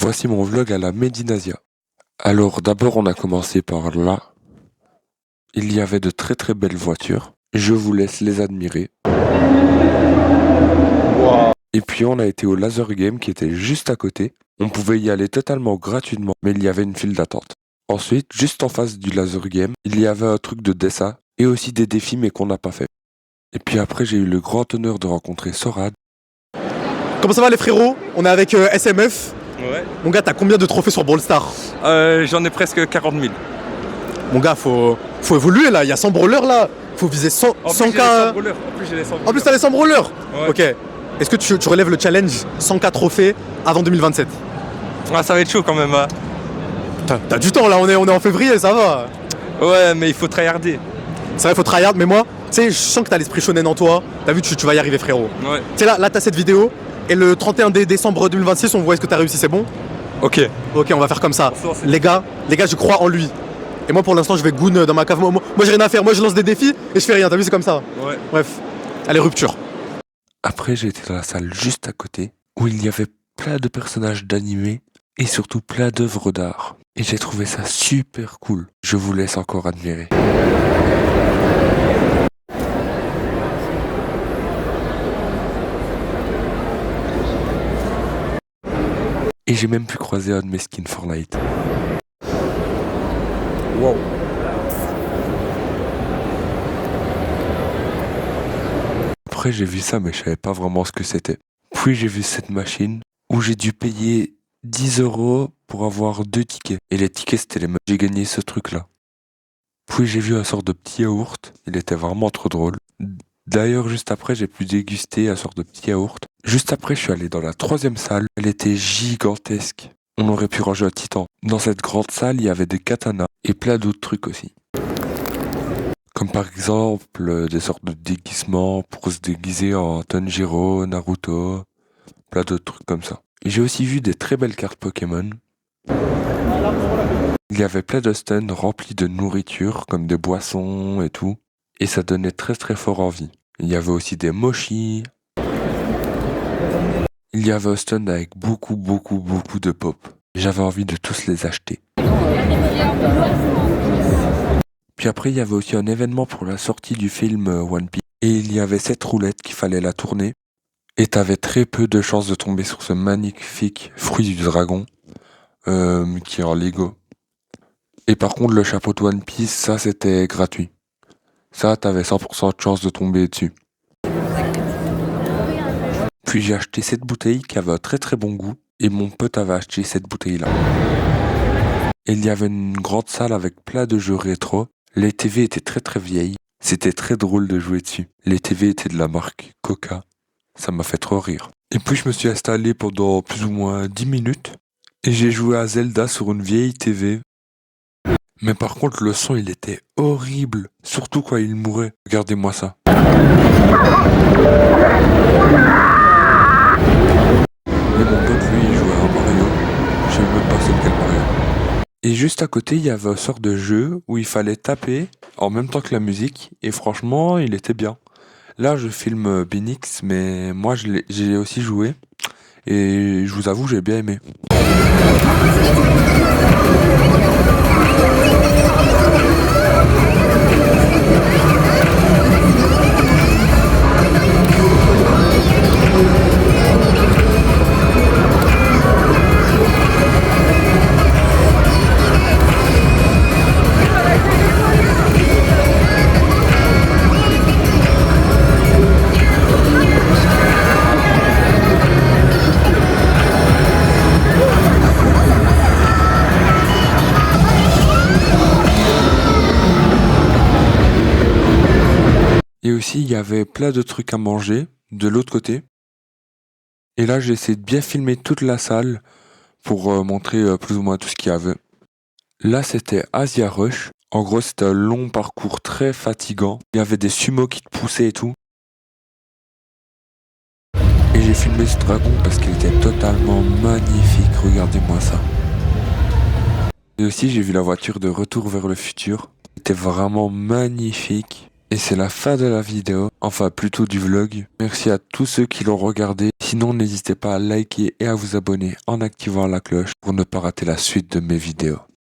Voici mon vlog à la Made in Asia. Alors d'abord on a commencé par là. Il y avait de très très belles voitures. Je vous laisse les admirer. Wow. Et puis on a été au Laser Game qui était juste à côté. On pouvait y aller totalement gratuitement, mais il y avait une file d'attente. Ensuite, juste en face du Laser Game, il y avait un truc de dessin et aussi des défis mais qu'on n'a pas fait. Et puis après j'ai eu le grand honneur de rencontrer Sorad. Comment ça va les frérots? On est avec SMF. Ouais. Mon gars, t'as combien de trophées sur Brawl Stars? J'en ai presque 40 000. Mon gars, faut évoluer là, il y a 100 brawlers là. Faut viser 100, En plus, 100K. j'ai les 100 brawlers. En plus, j'ai les 100 En plus, t'as les 100 brawlers. Ouais. Ok. Est-ce que tu relèves le challenge 100K trophées avant 2027? Ah, ça va être chaud quand même. Hein. T'as du temps là, on est en février, ça va. Ouais, mais il faut tryharder. C'est vrai, faut tryhard, mais moi, tu sais, je sens que t'as l'esprit shonen en toi. T'as vu, tu vas y arriver, frérot. Ouais. Tu sais, là, t'as cette vidéo. Et le 31 décembre 2026, on voit est-ce que t'as réussi, c'est bon? Ok. Ok, on va faire comme ça. Bonsoir, c'est- Les gars, je crois en lui. Et moi, pour l'instant, je vais goon dans ma cave. Moi, j'ai rien à faire. Moi, je lance des défis et je fais rien. T'as vu, c'est comme ça. Ouais. Bref, allez, rupture. Après j'ai été dans la salle juste à côté où il y avait plein de personnages d'animés et surtout plein d'œuvres d'art. Et j'ai trouvé ça super cool. Je vous laisse encore admirer. Et j'ai même pu croiser un de mes skins Fortnite. Wow. Après j'ai vu ça mais je savais pas vraiment ce que c'était. Puis j'ai vu cette machine où j'ai dû payer 10 € pour avoir 2 tickets. Et les tickets c'était les mêmes. J'ai gagné ce truc là. Puis j'ai vu un sort de petit yaourt. Il était vraiment trop drôle. D'ailleurs juste après j'ai pu déguster un sort de petit yaourt. Juste après je suis allé dans la 3e salle. Elle était gigantesque. On aurait pu ranger un titan. Dans cette grande salle il y avait des katanas et plein d'autres trucs aussi. Comme par exemple des sortes de déguisements pour se déguiser en Tanjiro, Naruto, plein d'autres trucs comme ça. Et j'ai aussi vu des très belles cartes Pokémon. Il y avait plein de stands remplis de nourriture, comme des boissons et tout. Et ça donnait très très fort envie. Il y avait aussi des mochis. Il y avait un stand avec beaucoup de pop. J'avais envie de tous les acheter. Puis après, il y avait aussi un événement pour la sortie du film One Piece. Et il y avait cette roulette qu'il fallait la tourner. Et t'avais très peu de chances de tomber sur ce magnifique fruit du dragon qui est en Lego. Et par contre, le chapeau de One Piece, ça c'était gratuit. Ça, t'avais 100% de chance de tomber dessus. Puis j'ai acheté cette bouteille qui avait un très très bon goût. Et mon pote avait acheté cette bouteille-là. Et il y avait une grande salle avec plein de jeux rétro. Les TV étaient très très vieilles. C'était très drôle de jouer dessus. Les TV étaient de la marque Coca. Ça m'a fait trop rire. Et puis je me suis installé pendant plus ou moins 10 minutes. Et j'ai joué à Zelda sur une vieille TV. Mais par contre le son il était horrible. Surtout quand il mourait. Regardez-moi ça. Et mon pote lui il jouait à Mario. Je sais même pas c'est quel Mario. Et juste à côté il y avait une sorte de jeu où il fallait taper en même temps que la musique. Et franchement il était bien. Là, je filme Binix, mais moi, j'ai aussi joué. Et je vous avoue, j'ai bien aimé. Et aussi, il y avait plein de trucs à manger de l'autre côté. Et là, j'ai essayé de bien filmer toute la salle pour montrer plus ou moins tout ce qu'il y avait. Là, c'était Asia Rush. En gros, c'était un long parcours très fatigant. Il y avait des sumos qui te poussaient et tout. Et j'ai filmé ce dragon parce qu'il était totalement magnifique. Regardez-moi ça. Et aussi, j'ai vu la voiture de Retour vers le futur. C'était vraiment magnifique. Et c'est la fin de la vidéo, enfin plutôt du vlog. Merci à tous ceux qui l'ont regardé. Sinon, n'hésitez pas à liker et à vous abonner en activant la cloche pour ne pas rater la suite de mes vidéos.